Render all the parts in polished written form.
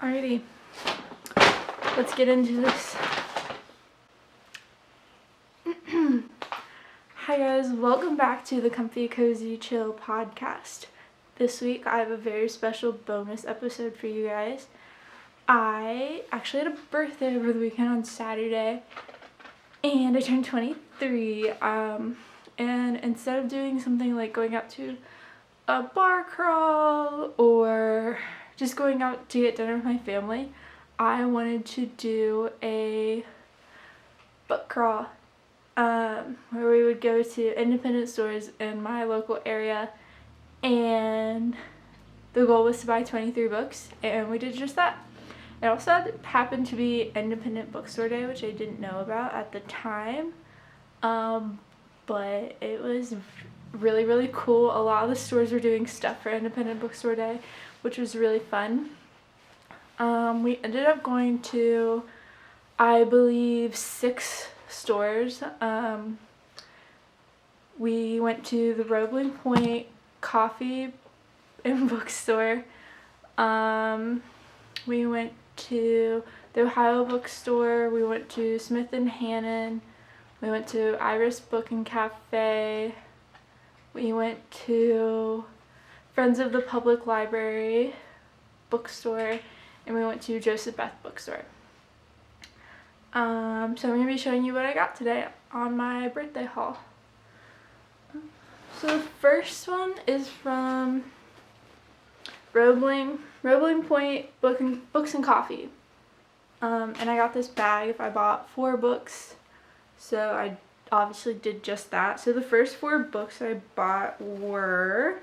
Alrighty, let's get into this. Hi guys, welcome back to the Comfy Cozy Chill podcast. This week I have a very special bonus episode for you guys. I actually had a birthday over the weekend on Saturday, and I turned 23, and instead of doing something like going out to a bar crawl or just going out to get dinner with my family, I wanted to do a book crawl where we would go to independent stores in my local area, and the goal was to buy 23 books, and we did just that. It also happened to be Independent Bookstore Day, which I didn't know about at the time, but it was really, really cool. A lot of the stores were doing stuff for Independent Bookstore Day, which was really fun. We ended up going to, I believe, 6 stores. We went to the Robling Point coffee and bookstore. We went to the Ohio bookstore. We went to Smith and Hannon. We went to Iris Book and Cafe. We went to Friends of the Public Library bookstore, and we went to Joseph-Beth bookstore. So I'm going to be showing you what I got today on my birthday haul. So the first one is from Roebling Point Books and Coffee. And I got this bag if I bought 4 books, so I obviously did just that. So the first 4 books I bought were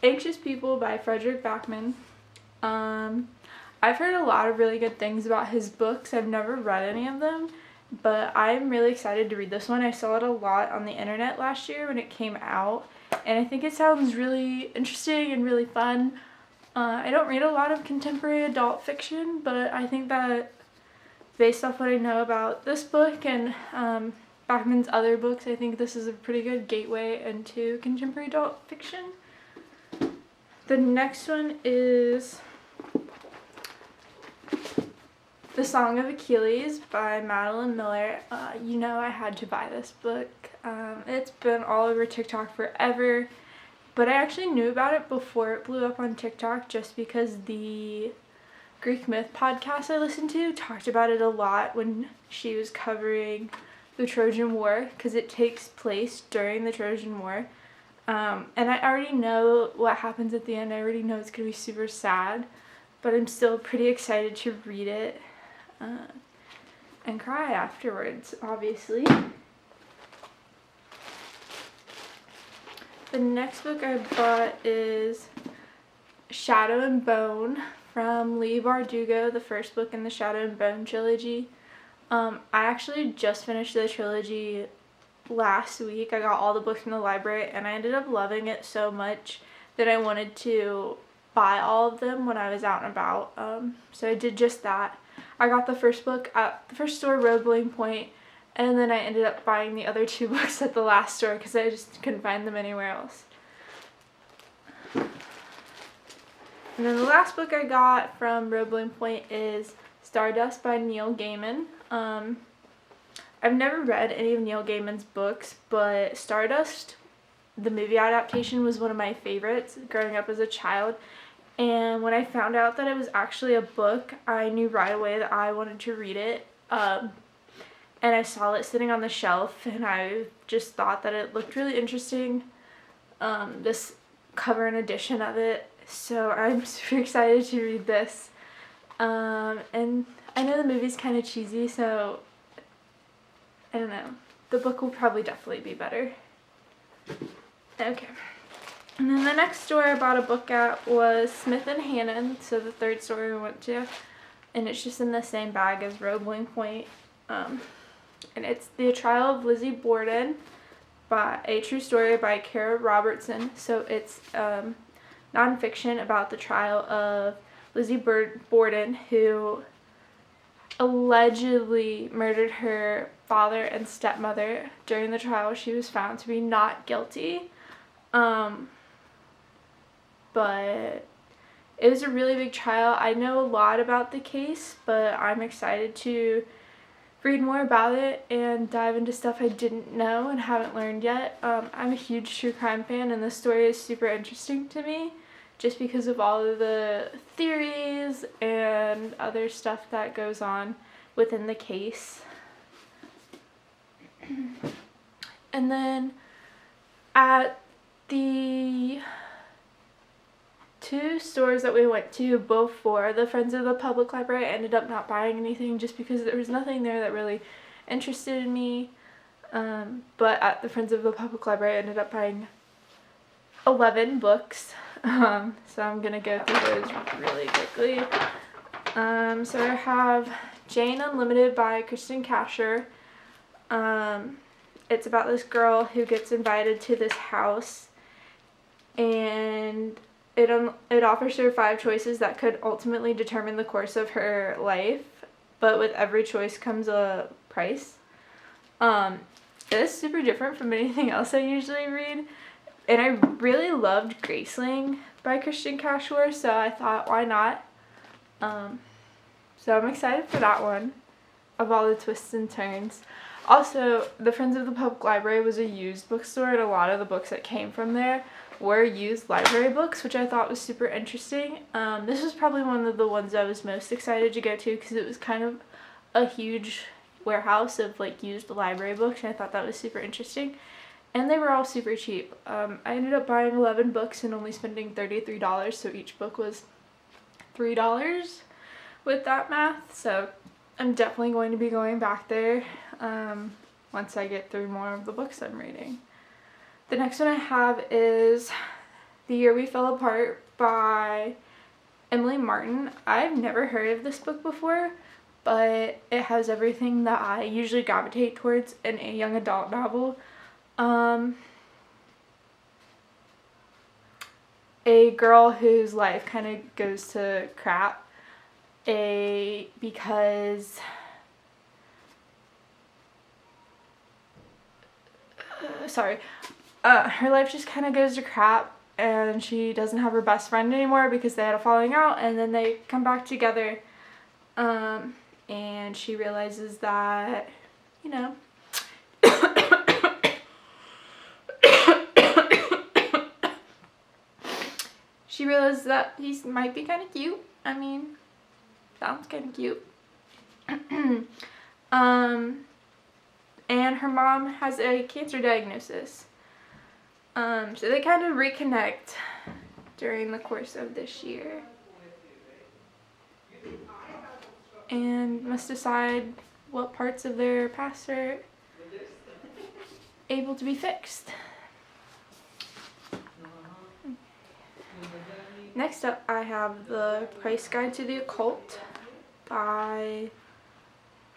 Anxious People by Frederick Backman. I've heard a lot of really good things about his books. I've never read any of them, but I'm really excited to read this one. I saw it a lot on the internet last year when it came out, and I think it sounds really interesting and really fun. I don't read a lot of contemporary adult fiction, but I think that based off what I know about this book and Backman's other books, I think this is a pretty good gateway into contemporary adult fiction. The next one is The Song of Achilles by Madeline Miller. I had to buy this book. It's been all over TikTok forever, but I actually knew about it before it blew up on TikTok just because the Greek Myth podcast I listened to talked about it a lot when she was covering the Trojan War, because it takes place during the Trojan War. And I already know what happens at the end. I already know it's going to be super sad, but I'm still pretty excited to read it and cry afterwards, obviously. The next book I bought is Shadow and Bone from Leigh Bardugo, the first book in the Shadow and Bone trilogy. I actually just finished the trilogy last week. I got all the books from the library, and I ended up loving it so much that I wanted to buy all of them when I was out and about. So I did just that. I got the first book at the first store, Roebling Point, and then I ended up buying the other 2 books at the last store because I just couldn't find them anywhere else. And then the last book I got from Roebling Point is Stardust by Neil Gaiman. I've never read any of Neil Gaiman's books, but Stardust, the movie adaptation, was one of my favorites growing up as a child. And when I found out that it was actually a book, I knew right away that I wanted to read it. And I saw it sitting on the shelf, and I just thought that it looked really interesting, this cover and edition of it. So I'm super excited to read this. And I know the movie's kind of cheesy, so I don't know. The book will probably definitely be better. Okay. And then the next store I bought a book at was Smith and Hannon, so the third store we went to. And it's just in the same bag as Roebling Point. And it's The Trial of Lizzie Borden, by a true story by Kara Robertson. So it's nonfiction about the trial of Lizzie Borden, who allegedly murdered her father and stepmother. During the trial, she was found to be not guilty. but it was a really big trial. I know a lot about the case, but I'm excited to read more about it and dive into stuff I didn't know and haven't learned yet. I'm a huge true crime fan, and this story is super interesting to me just because of all of the theories and other stuff that goes on within the case. And then at the 2 stores that we went to before the Friends of the Public Library, I ended up not buying anything just because there was nothing there that really interested me. But at the Friends of the Public Library, I ended up buying 11 books. So I'm going to go through those really quickly. So I have Jane Unlimited by Kristen Casher. It's about this girl who gets invited to this house, and it offers her 5 choices that could ultimately determine the course of her life, but with every choice comes a price. It's super different from anything else I usually read, and I really loved Graceling by Kristen Casher, so I thought, why not? So I'm excited for that one, of all the twists and turns. Also, the Friends of the Public Library was a used bookstore, and a lot of the books that came from there were used library books, which I thought was super interesting. This was probably one of the ones I was most excited to go to because it was kind of a huge warehouse of like used library books, and I thought that was super interesting. And they were all super cheap. I ended up buying 11 books and only spending $33, so each book was $3 with that math. So I'm definitely going to be going back there once I get through more of the books I'm reading. The next one I have is The Year We Fell Apart by Emily Martin. I've never heard of this book before, but it has everything that I usually gravitate towards in a young adult novel. A girl whose life kind of goes to crap because her life just kind of goes to crap, and she doesn't have her best friend anymore because they had a falling out, and then they come back together, and she realizes that, you know, she realizes that he might be kind of cute. I mean, sounds kind of cute. And her mom has a cancer diagnosis. So they kind of reconnect during the course of this year and must decide what parts of their past are able to be fixed. Next up, I have The Price Guide to the Occult by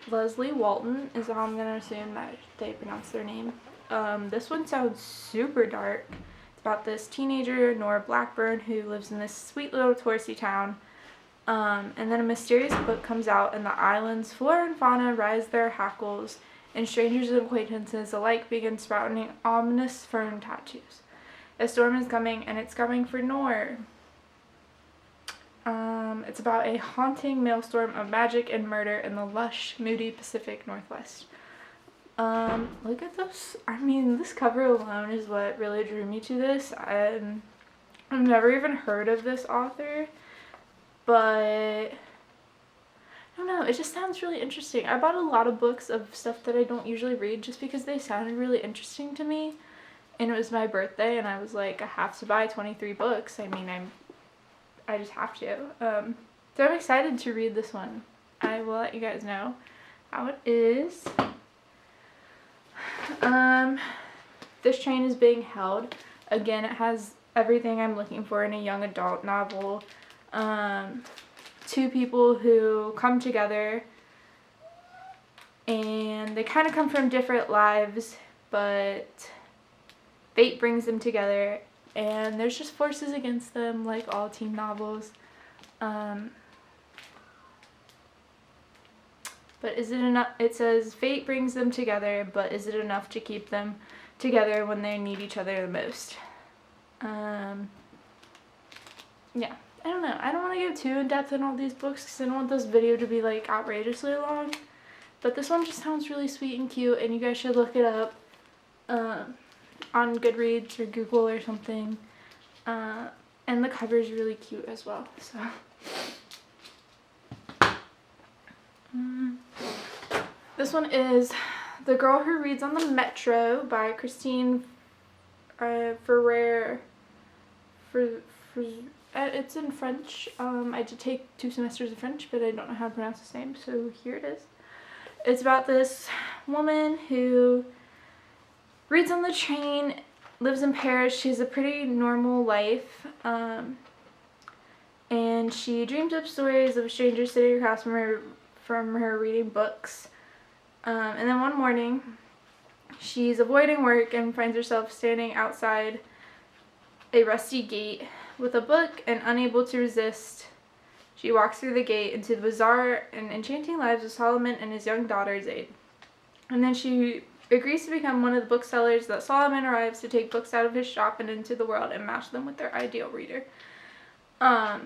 Leslie Walton, is how I'm going to assume that they pronounce their name. This one sounds super dark. It's about this teenager, Nora Blackburn, who lives in this sweet little touristy town. And then a mysterious book comes out, and the island's flora and fauna rise their hackles, and strangers and acquaintances alike begin sprouting ominous fern tattoos. A storm is coming, and it's coming for Nora. It's about a haunting maelstrom of magic and murder in the lush, moody Pacific Northwest. Look at this. I mean, this cover alone is what really drew me to this. I've never even heard of this author, but I don't know, it just sounds really interesting. I bought a lot of books of stuff that I don't usually read just because they sounded really interesting to me, and it was my birthday, and I was like, I have to buy 23 books. I mean, I just have to. So I'm excited to read this one. I will let you guys know how it is. This Train is Being Held. Again, it has everything I'm looking for in a young adult novel. 2 people who come together, and they kind of come from different lives, but fate brings them together, and there's just forces against them, like all teen novels. But is it enough? It says fate brings them together, but is it enough to keep them together when they need each other the most? yeah, I don't know. I don't want to go too in depth in all these books because I don't want this video to be like outrageously long. But this one just sounds really sweet and cute, and you guys should look it up on Goodreads or Google or something. And the cover is really cute as well. So, this one is The Girl Who Reads on the Metro by Christine Ferrer. It's in French. I did take 2 semesters of French, but I don't know how to pronounce his name, so here it is. It's about this woman who reads on the train, lives in Paris. She has a pretty normal life, and she dreams up stories of strangers sitting across from her reading books. And then one morning, she's avoiding work and finds herself standing outside a rusty gate with a book, and unable to resist, she walks through the gate into the bizarre and enchanting lives of Solomon and his young daughter Zaid. And then she agrees to become one of the booksellers that Solomon arrives to take books out of his shop and into the world and match them with their ideal reader. I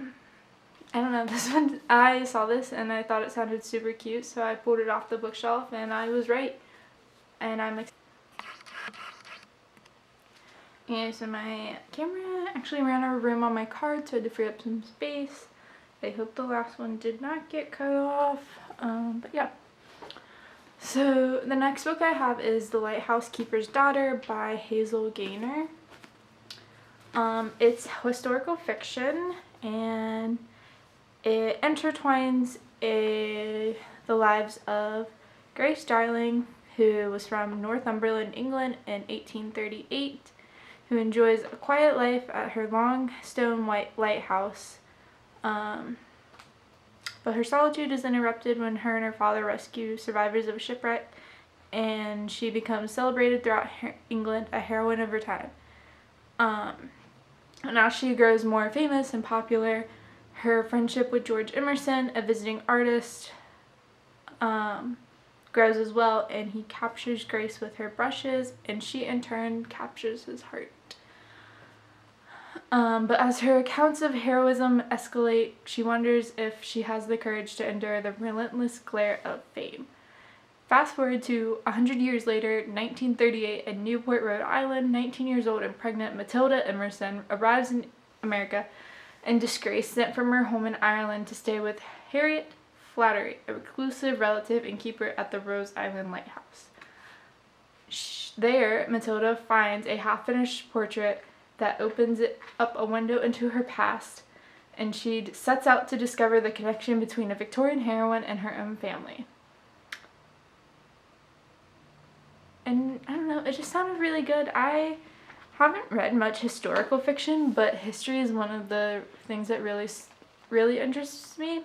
don't know, this one, I saw this and I thought it sounded super cute, so I pulled it off the bookshelf and I was right. And I'm excited. And so my camera actually ran out of room on my card, so I had to free up some space. I hope the last one did not get cut off, but yeah. So the next book I have is The Lighthouse Keeper's Daughter by Hazel Gaynor. It's historical fiction, and it intertwines the lives of Grace Darling, who was from Northumberland, England in 1838, who enjoys a quiet life at her long stone white lighthouse. But her solitude is interrupted when her and her father rescue survivors of a shipwreck, and she becomes celebrated throughout England, a heroine of her time. And as she grows more famous and popular, her friendship with George Emerson, a visiting artist, grows as well, and he captures Grace with her brushes, and she in turn captures his heart. But as her accounts of heroism escalate, she wonders if she has the courage to endure the relentless glare of fame. Fast forward to 100 years later, 1938, in Newport, Rhode Island, 19 years old and pregnant Matilda Emerson arrives in America in disgrace, sent from her home in Ireland to stay with Harriet Flattery, a reclusive relative and keeper at the Rose Island Lighthouse. There, Matilda finds a half-finished portrait that opens up a window into her past, and she sets out to discover the connection between a Victorian heroine and her own family. And I don't know, it just sounded really good. I haven't read much historical fiction, but history is one of the things that really interests me.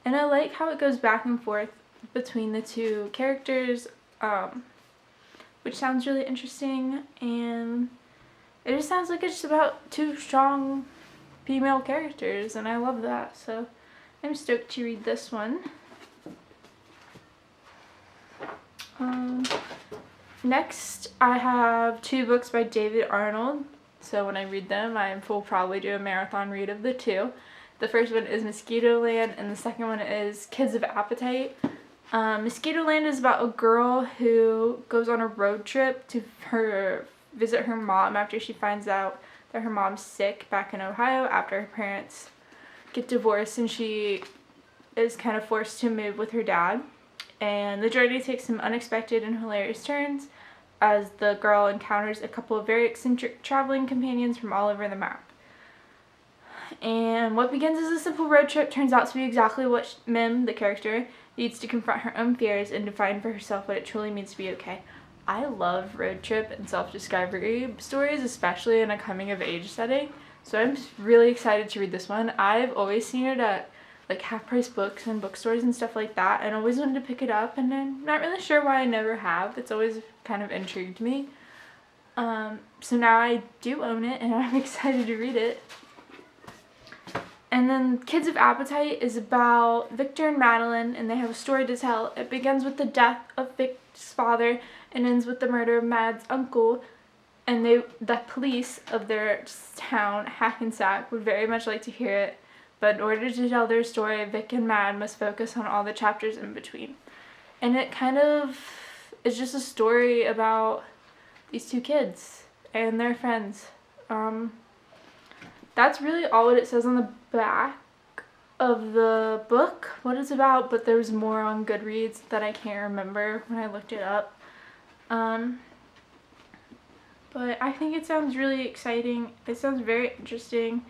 And I like how it goes back and forth between the two characters, which sounds really interesting, and it just sounds like it's about 2 strong female characters, and I love that, so I'm stoked to read this one. Next, I have 2 books by David Arnold, so when I read them, I will probably do a marathon read of the 2. The first one is Mosquito Land, and the second one is Kids of Appetite. Mosquito Land is about a girl who goes on a road trip to visit her mom after she finds out that her mom's sick back in Ohio after her parents get divorced, and she is kind of forced to move with her dad. And the journey takes some unexpected and hilarious turns as the girl encounters a couple of very eccentric traveling companions from all over the map. And what begins as a simple road trip turns out to be exactly what Mim, the character, needs to confront her own fears and define for herself what it truly means to be okay. I love road trip and self-discovery stories, especially in a coming-of-age setting, so I'm really excited to read this one. I've always seen it at like half-price books and bookstores and stuff like that, and always wanted to pick it up, and I'm not really sure why I never have. It's always kind of intrigued me. So now I do own it, and I'm excited to read it. And then Kids of Appetite is about Victor and Madeline, and they have a story to tell. It begins with the death of Vic's father and ends with the murder of Mad's uncle, and the police of their town, Hackensack, would very much like to hear it, but in order to tell their story, Vic and Mad must focus on all the chapters in between. And it kind of is just a story about these two kids and their friends. That's really all what it says on the back of the book, what it's about, but there's more on Goodreads that I can't remember when I looked it up. But I think it sounds really exciting. It sounds very interesting,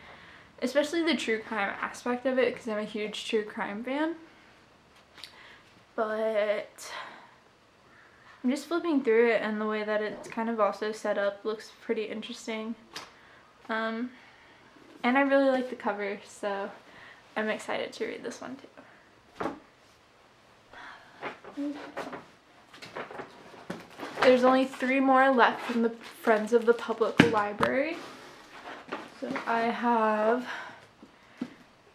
especially the true crime aspect of it, because I'm a huge true crime fan. But I'm just flipping through it, and the way that it's kind of also set up looks pretty interesting. And I really like the cover, so I'm excited to read this one too. There's only 3 more left from the Friends of the Public Library. So I have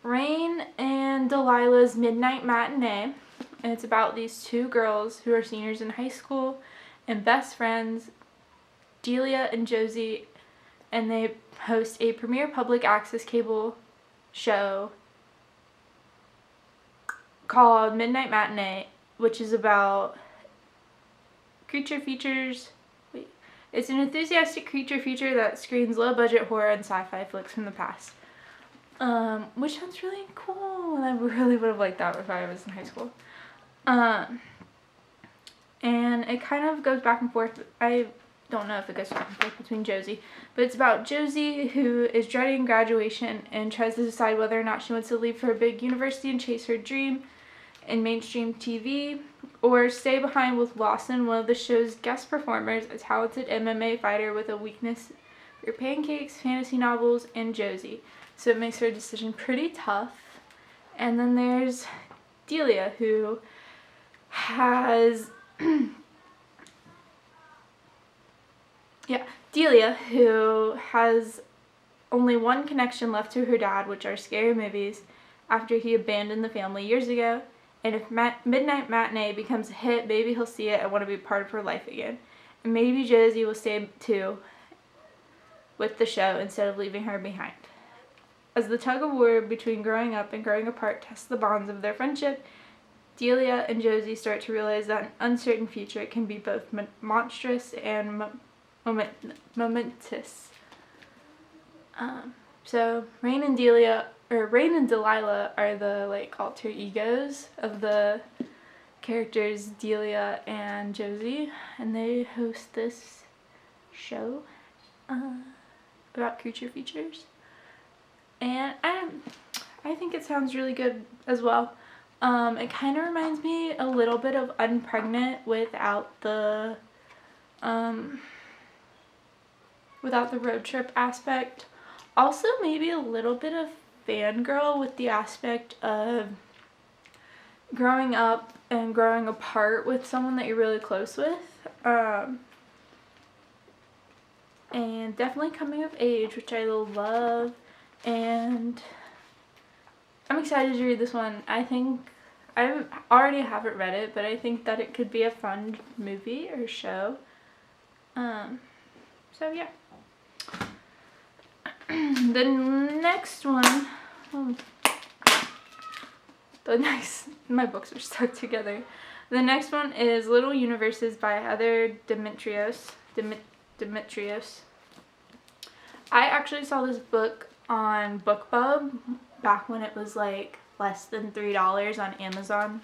Rain and Delilahs Midnight Matinee. And it's about these 2 girls who are seniors in high school and best friends, Delia and Josie. And they host a premiere public access cable show called Midnight Matinee, which is about creature features. It's an enthusiastic creature feature that screens low-budget horror and sci-fi flicks from the past. Which sounds really cool, and I really would have liked that if I was in high school. And it kind of goes back and forth. I don't know if it goes back and forth between Josie, but it's about Josie, who is dreading graduation and tries to decide whether or not she wants to leave for a big university and chase her dream in mainstream TV, or stay behind with Lawson, one of the show's guest performers, a talented MMA fighter with a weakness for pancakes, fantasy novels, and Josie. So it makes her decision pretty tough. And then there's Delia, who has only one connection left to her dad, which are scary movies, after he abandoned the family years ago. And if Midnight Matinee becomes a hit, maybe he'll see it and want to be part of her life again. And maybe Josie will stay too with the show instead of leaving her behind. As the tug of war between growing up and growing apart tests the bonds of their friendship, Delia and Josie start to realize that an uncertain future can be both monstrous and momentous. So Rain and Delilah are the alter egos of the characters Delia and Josie, and they host this show about creature features. And I think it sounds really good as well. It kind of reminds me a little bit of Unpregnant without the road trip aspect. Also maybe a little bit of Fangirl with the aspect of growing up and growing apart with someone that you're really close with. And definitely coming of age, which I love. And I'm excited to read this one. I think I already haven't read it, but I think that it could be a fun movie or show. So yeah. The next one, my books are stuck together. The next one is Little Universes by Heather Demetrios. I actually saw this book on BookBub back when it was less than $3 on Amazon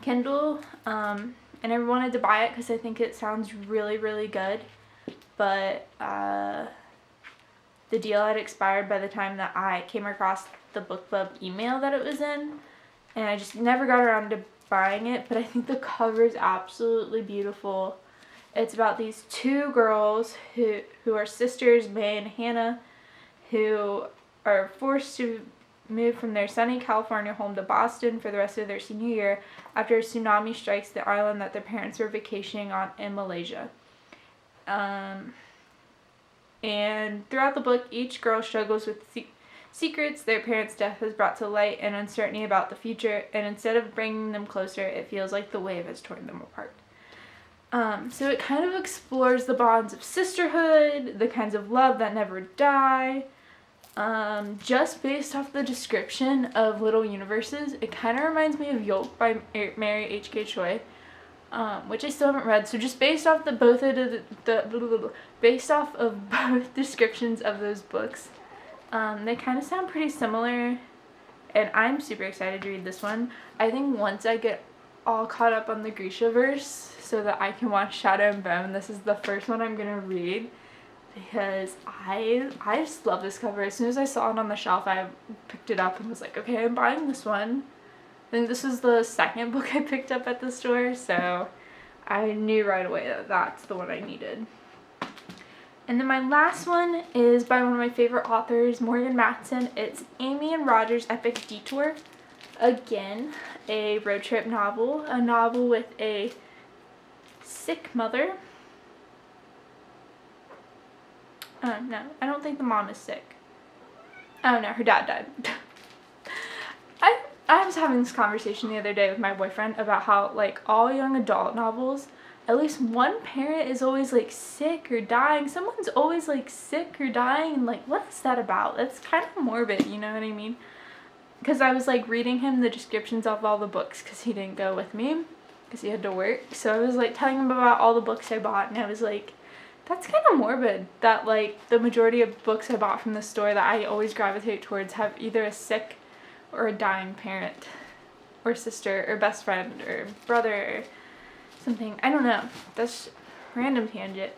Kindle, and I wanted to buy it because I think it sounds really, really good, but the deal had expired by the time that I came across the BookBub email that it was in, and I just never got around to buying it, but I think the cover is absolutely beautiful. It's about these 2 girls who are sisters, May and Hannah, who are forced to move from their sunny California home to Boston for the rest of their senior year after a tsunami strikes the island that their parents were vacationing on in Malaysia. And throughout the book, each girl struggles with secrets their parents' death has brought to light and uncertainty about the future, and instead of bringing them closer, it feels like the wave has torn them apart. So it kind of explores the bonds of sisterhood, the kinds of love that never die. Just based off the description of Little Universes, it kind of reminds me of Yolk by Mary H.K. Choi, which I still haven't read. So just based off based off of both descriptions of those books, they kind of sound pretty similar, and I'm super excited to read this one. I think once I get all caught up on the Grishaverse so that I can watch Shadow and Bone, this is the first one I'm gonna read, because I just love this cover. As soon as I saw it on the shelf, I picked it up and was like, okay, I'm buying this one. I think this was the second book I picked up at the store, so I knew right away that that's the one I needed. And then my last one is by one of my favorite authors, Morgan Matson. It's Amy and Roger's epic Detour. Again, a road trip novel, a novel with a sick mother. No, I don't think the mom is sick. Oh no, her dad died. I was having this conversation the other day with my boyfriend about how, like, all young adult novels, at least one parent is always, like, sick or dying. Someone's always, like, sick or dying, and, like, what is that about? That's kind of morbid, you know what I mean? Because I was, like, reading him the descriptions of all the books because he didn't go with me because he had to work. So I was, like, telling him about all the books I bought, and I was like, that's kind of morbid that, like, the majority of books I bought from the store that I always gravitate towards have either a sick or a dying parent or sister or best friend or brother or something. I don't know. That's random tangent.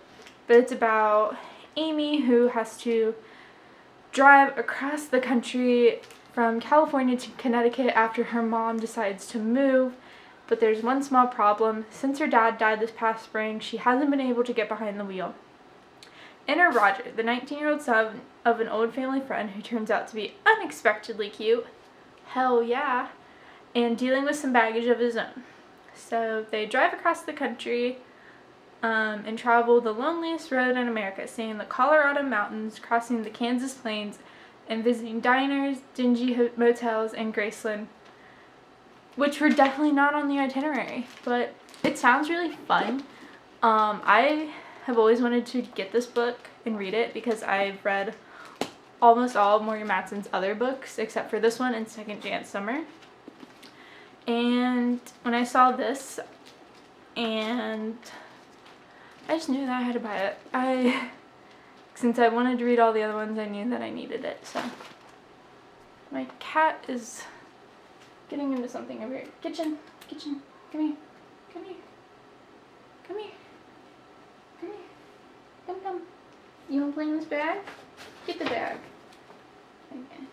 But it's about Amy, who has to drive across the country from California to Connecticut after her mom decides to move. But there's one small problem. Since her dad died this past spring, she hasn't been able to get behind the wheel. Enter Roger, the 19-year-old son of an old family friend who turns out to be unexpectedly cute. Hell yeah. And dealing with some baggage of his own. So they drive across the country and travel the loneliest road in America, seeing the Colorado mountains, crossing the Kansas plains, and visiting diners, dingy motels, and Graceland, which were definitely not on the itinerary, but it sounds really fun. I have always wanted to get this book and read it because I've read almost all of Morgan Matson's other books except for this one and Second Chance Summer. And when I saw this, and I just knew that I had to buy it. Since I wanted to read all the other ones, I knew that I needed it. So my cat is getting into something over here. Kitchen, come here, come here, come here, come here, come. You want to play in this bag? Get the bag. Okay.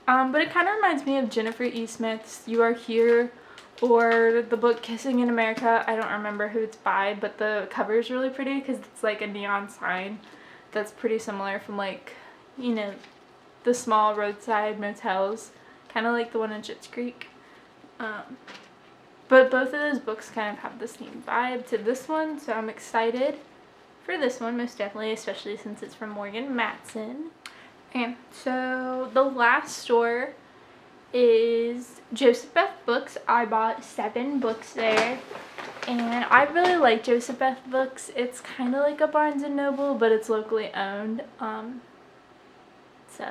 But it kind of reminds me of Jennifer E. Smith's You Are Here, or the book Kissing in America. I don't remember who it's by, but the cover is really pretty because it's like a neon sign that's pretty similar from, like, you know, the small roadside motels, kind of like the one in Schitt's Creek. But both of those books kind of have the same vibe to this one, so I'm excited for this one, most definitely, especially since it's from Morgan Matson. Okay, so the last store is Joseph-Beth Books. I bought 7 books there, and I really like Joseph-Beth Books. It's kind of like a Barnes & Noble, but it's locally owned. So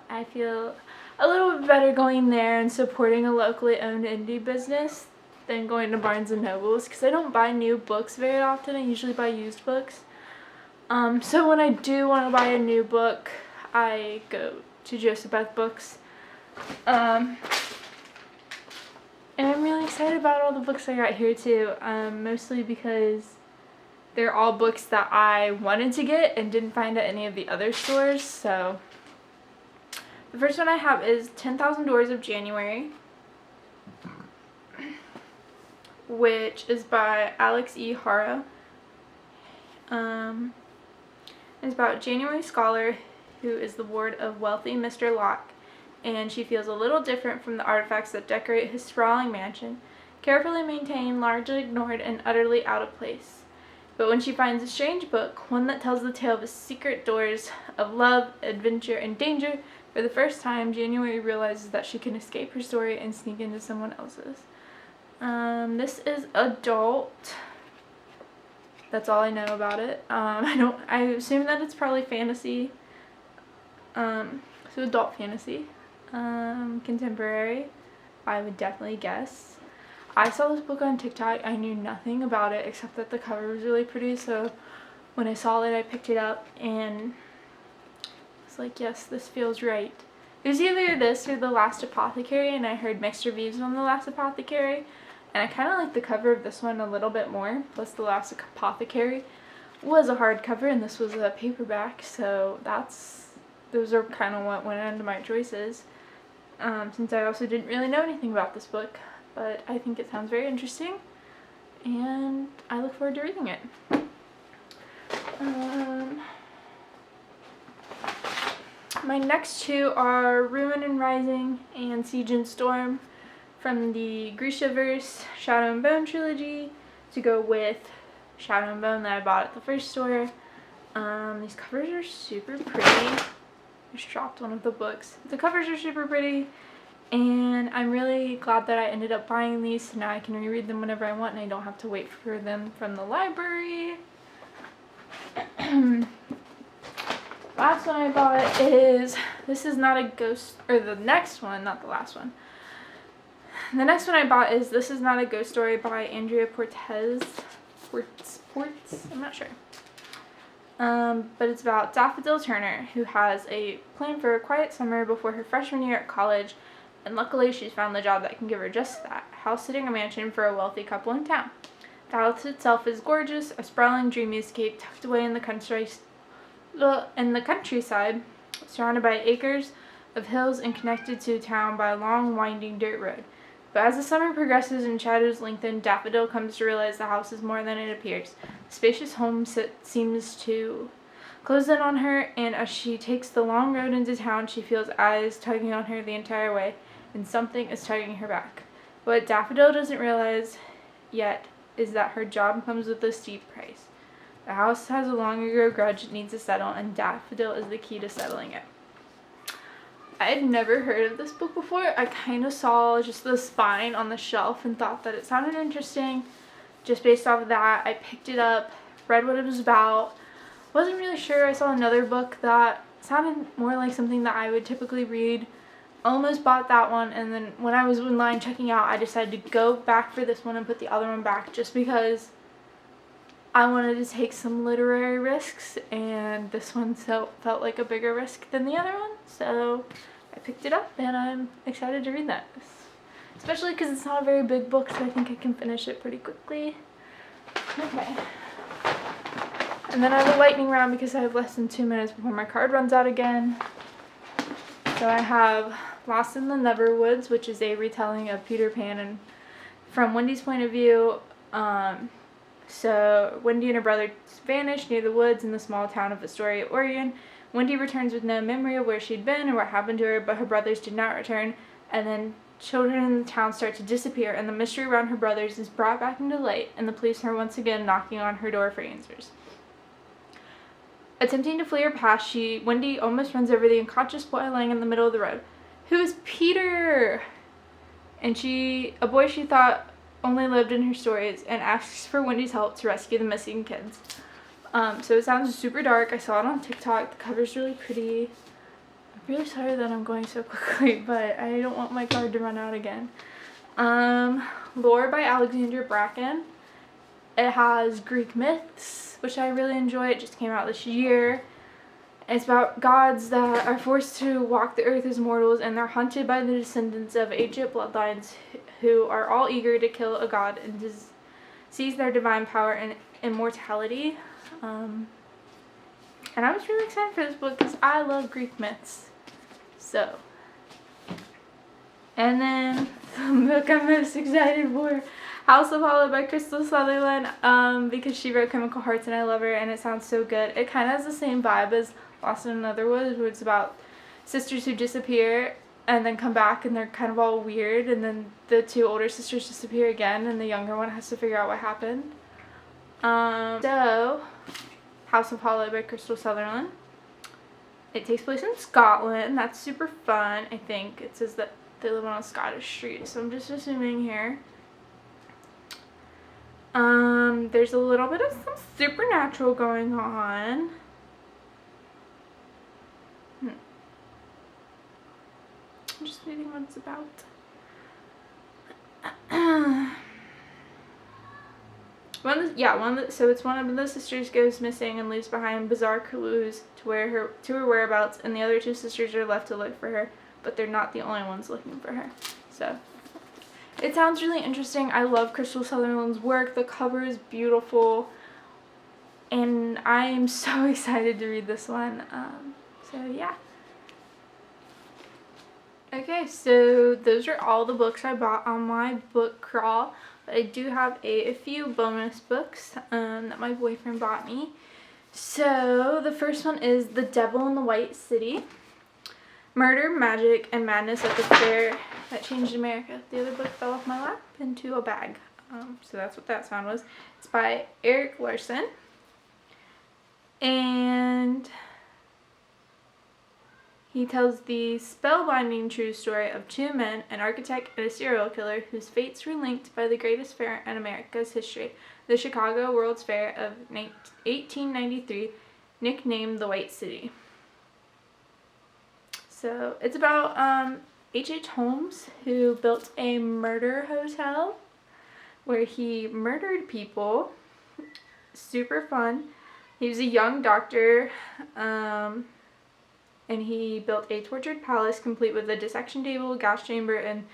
I feel a little bit better going there and supporting a locally owned indie business than going to Barnes & Nobles, because I don't buy new books very often. I usually buy used books. So when I do want to buy a new book, I go to Joseph-Beth Books. And I'm really excited about all the books I got here too, mostly because they're all books that I wanted to get and didn't find at any of the other stores. So the first one I have is 10,000 Doors of January, which is by Alex E. Haro. It's about January Scholar, who is the ward of wealthy Mr. Locke, and she feels a little different from the artifacts that decorate his sprawling mansion, carefully maintained, largely ignored, and utterly out of place. But when she finds a strange book, one that tells the tale of his secret doors of love, adventure, and danger, for the first time, January realizes that she can escape her story and sneak into someone else's. This is adult. That's all I know about it. I assume that it's probably fantasy. So adult fantasy. Contemporary, I would definitely guess. I saw this book on TikTok. I knew nothing about it except that the cover was really pretty, so when I saw it, I picked it up and was like, yes, this feels right. It was either this or The Last Apothecary, and I heard mixed reviews on The Last Apothecary, and I kind of like the cover of this one a little bit more. Plus, The Last Apothecary was a hardcover, and this was a paperback, so those are kind of what went into my choices. Since I also didn't really know anything about this book, but I think it sounds very interesting, and I look forward to reading it. My next two are Ruin and Rising and Siege and Storm from the Grishaverse Shadow and Bone trilogy, to go with Shadow and Bone that I bought at the first store. These covers are super pretty. I just dropped one of the books. The covers are super pretty, and I'm really glad that I ended up buying these, so now I can reread them whenever I want and I don't have to wait for them from the library. Last one I bought is This Is Not a Ghost, or the next one, not the last one. The next one I bought is This Is Not a Ghost Story by Andrea Portes, I'm not sure. But it's about Daffodil Turner, who has a plan for a quiet summer before her freshman year at college, and luckily she's found the job that can give her just that, house-sitting a mansion for a wealthy couple in town. The house itself is gorgeous, a sprawling dreamscape tucked away in the countryside, surrounded by acres of hills and connected to town by a long, winding dirt road. But as the summer progresses and shadows lengthen, Daffodil comes to realize the house is more than it appears. The spacious home seems to close in on her, and as she takes the long road into town, she feels eyes tugging on her the entire way, and something is tugging her back. What Daffodil doesn't realize yet is that her job comes with a steep price. The house has a long ago grudge it needs to settle, and Daffodil is the key to settling it. I had never heard of this book before. I kind of saw just the spine on the shelf and thought that it sounded interesting. Just based off of that, I picked it up, read what it was about. Wasn't really sure. I saw another book that sounded more like something that I would typically read. Almost bought that one, and then when I was in line checking out, I decided to go back for this one and put the other one back just because I wanted to take some literary risks, and this one felt like a bigger risk than the other one, so I picked it up, and I'm excited to read that. Especially because it's not a very big book, so I think I can finish it pretty quickly. Okay. And then I have a lightning round because I have less than 2 minutes before my card runs out again. So I have Lost in the Neverwoods, which is a retelling of Peter Pan, and from Wendy's point of view, so Wendy and her brother vanish near the woods in the small town of Astoria, Oregon. Wendy returns with no memory of where she'd been or what happened to her, but her brothers did not return, and then children in the town start to disappear, and the mystery around her brothers is brought back into light, and the police are once again knocking on her door for answers. Attempting to flee her past, Wendy almost runs over the unconscious boy lying in the middle of the road. Who is Peter? And a boy she thought only lived in her stories, and asks for Wendy's help to rescue the missing kids. So it sounds super dark. I saw it on TikTok. The cover's really pretty. I'm really sorry that I'm going so quickly, but I don't want my card to run out again. Lore by Alexandra Bracken. It has Greek myths, which I really enjoy. It just came out this year. It's about gods that are forced to walk the earth as mortals, and they're hunted by the descendants of ancient bloodlines who are all eager to kill a god and seize their divine power and immortality. And I was really excited for this book because I love Greek myths. So, and then the book I'm most excited for, House of Holo by Crystal Sutherland, because she wrote Chemical Hearts and I love her and it sounds so good. It kind of has the same vibe as Lost in Neverwoods, where it's about sisters who disappear and then come back and they're kind of all weird, and then the two older sisters disappear again and the younger one has to figure out what happened. So, House of Holo by Crystal Sutherland. It takes place in Scotland. That's super fun, I think. It says that they live on a Scottish street, so I'm just assuming here. There's a little bit of some supernatural going on. I'm just reading what it's about. So it's one of the sisters goes missing and leaves behind bizarre clues to her whereabouts, and the other two sisters are left to look for her, but they're not the only ones looking for her. So it sounds really interesting. I love Crystal Sutherland's work. The cover is beautiful, and I am so excited to read this one. So yeah. Okay, so those are all the books I bought on my book crawl. But I do have a few bonus books that my boyfriend bought me. So the first one is The Devil in the White City. Murder, Magic, and Madness at the Fair That Changed America. The other book fell off my lap into a bag. So that's what that sound was. It's by Eric Larson. And he tells the spellbinding true story of two men, an architect and a serial killer, whose fates were linked by the greatest fair in America's history, the Chicago World's Fair of 1893, nicknamed the White City. So it's about H.H. Holmes, who built a murder hotel where he murdered people. Super fun. He was a young doctor, and he built a tortured palace complete with a dissection table, gas chamber, and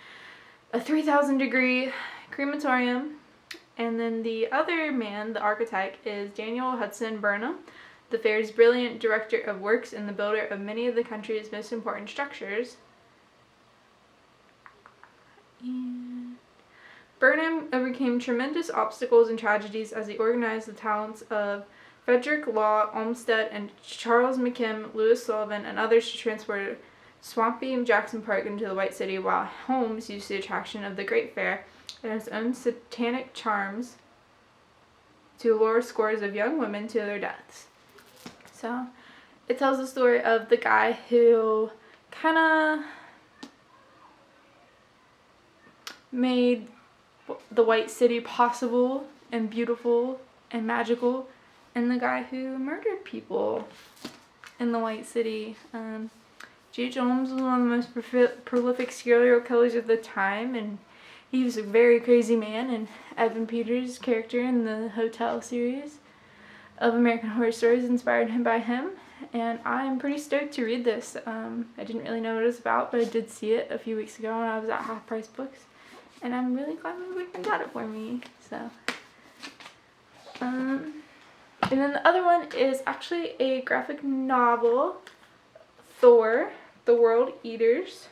a 3,000-degree crematorium. And then the other man, the architect, is Daniel Hudson Burnham, the fair's brilliant director of works and the builder of many of the country's most important structures. And Burnham overcame tremendous obstacles and tragedies as he organized the talents of Frederick Law Olmsted and Charles McKim, Lewis Sullivan, and others to transport swampy Jackson Park into the White City, while Holmes used the attraction of the Great Fair and his own satanic charms to lure scores of young women to their deaths. So it tells the story of the guy who kind of made the White City possible and beautiful and magical, and the guy who murdered people in the White City. J.H. Holmes was one of the most prolific serial killers of the time, and he was a very crazy man, and Evan Peters' character in the Hotel series of American Horror Stories inspired him by him, and I'm pretty stoked to read this. I didn't really know what it was about, but I did see it a few weeks ago when I was at Half Price Books, and I'm really glad my boyfriend got it for me. So, and then the other one is actually a graphic novel, Thor, The World Eaters,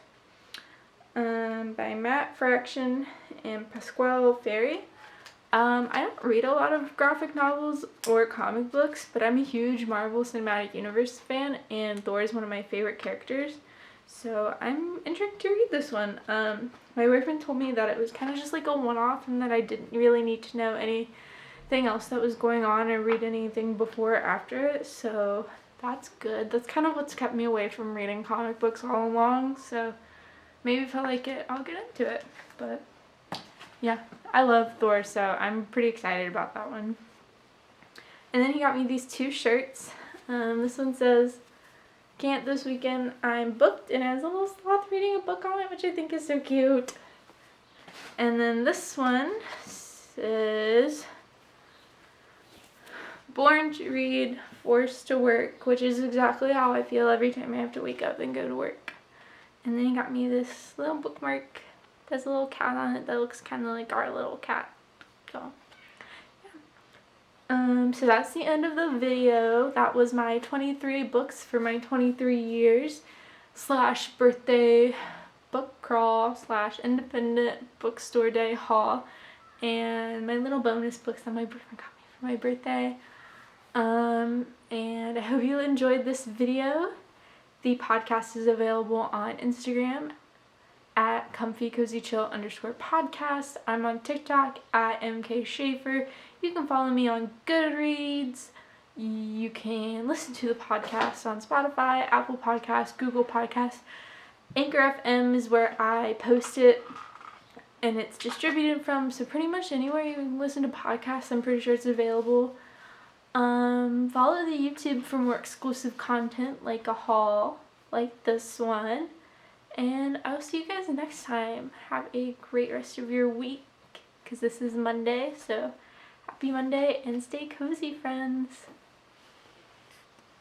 by Matt Fraction and Pasquale Ferry. I don't read a lot of graphic novels or comic books, but I'm a huge Marvel Cinematic Universe fan, and Thor is one of my favorite characters. So I'm intrigued to read this one. My boyfriend told me that it was kind of just like a one-off and that I didn't really need to know anything else that was going on or read anything before or after it, so that's good. That's kind of what's kept me away from reading comic books all along, so maybe if I like it, I'll get into it. But yeah, I love Thor, so I'm pretty excited about that one. And then he got me these two shirts. This one says, "Can't this weekend, I'm booked," and it has a little sloth reading a book on it, which I think is so cute. And then this one says, "Born to read, forced to work," which is exactly how I feel every time I have to wake up and go to work. And then he got me this little bookmark. There's a little cat on it that looks kind of like our little cat. So, yeah. So that's the end of the video. That was my 23 books for my 23 years / birthday book crawl / independent bookstore day haul, and my little bonus books that my boyfriend got me for my birthday. And I hope you enjoyed this video. The podcast is available on Instagram at comfycozychill_podcast. I'm on TikTok at mkschaefer. You can follow me on Goodreads. You can listen to the podcast on Spotify, Apple Podcasts, Google Podcasts. Anchor FM is where I post it. and it's distributed from, so pretty much anywhere you can listen to podcasts, I'm pretty sure it's available. Follow the YouTube for more exclusive content, like a haul, like this one. And I'll see you guys next time. Have a great rest of your week, because this is Monday, so happy Monday, and stay cozy, friends.